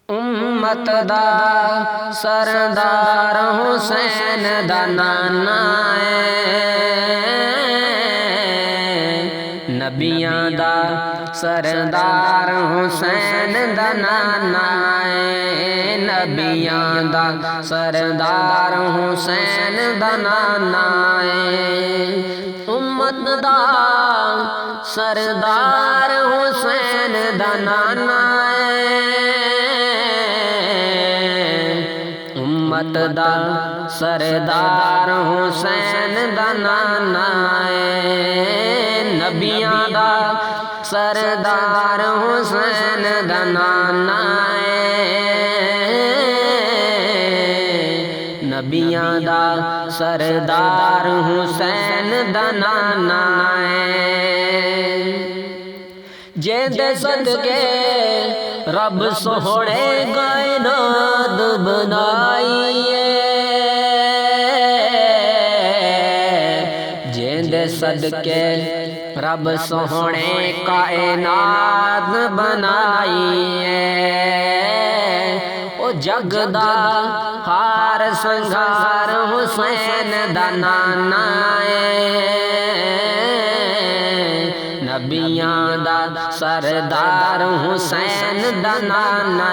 امت دا سردار حسین دا نانا نبیاں دا سردار حسین دا نانا نبیاں دا سردار حسین دا نانا امت دا سردار حسین دا نانا امت دا سردار حسین دا نانا نبیاں دا سردار حسین دا نانا نبیاں دا سردار حسین دا نانا جیندے صدقے رب سوہنے کائنات بنائیے جیندے صدقے رب سوہنے کائنات بنائیے او جگ دا ہار سنگار حسین دا نانا نبیاں دا سردار حسین دا نانا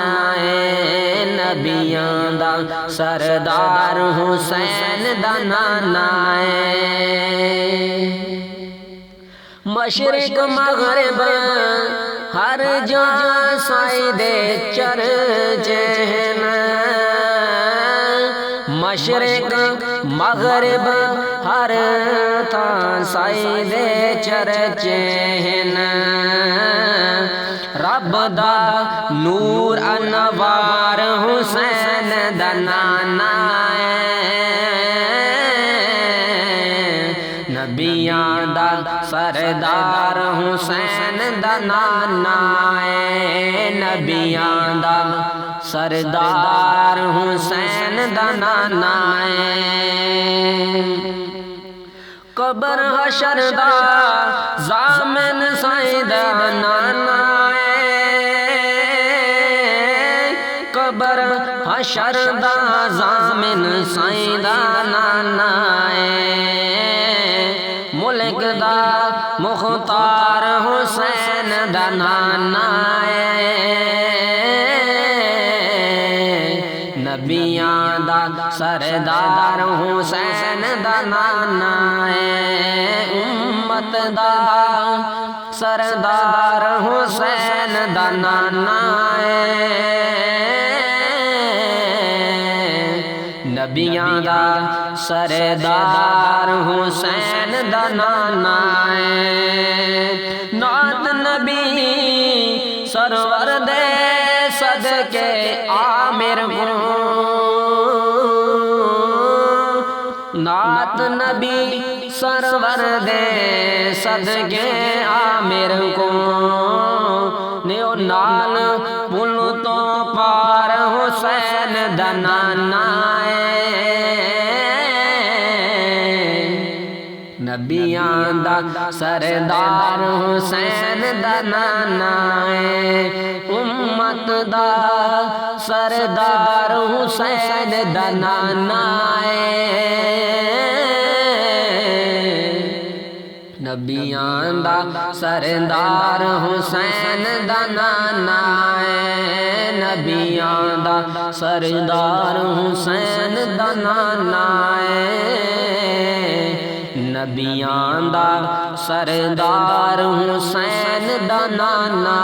نبیاں دا سردار حسین دا نانا مشرق مغرب ہر جگہ سائیدے چرچے مشرق مغرب ہر تھان سائیدے چرچے رب دا نور انوار حسین دا نانا نبیاں دا سردار حسین دا نانا نبیاں دا سردار حسین دا نانا قبر حشر دا ضامن سائیں دا نانا قبر حشر دا ضامن سائیں دا نانا ملک دا مختار حسین دا نانا نبیاں دا سردار حسین دا نانا امت دا سردار حسین دا نانا نبیاں دا سردار حسین دا نانا نعت نبی سرور دے صدقے عامر کو نعت نبی سرور دے صدقے عامر کو نیو نال پل تو پار حسین دا نانا نبیاں دا سردار حسین دا نانا امت دا سردار حسین دا نانا نبیاں دا سردار حسین دا نانا نبیاں دا سردار حسین دا نانا نبیاں دا سردار حسین دا نانا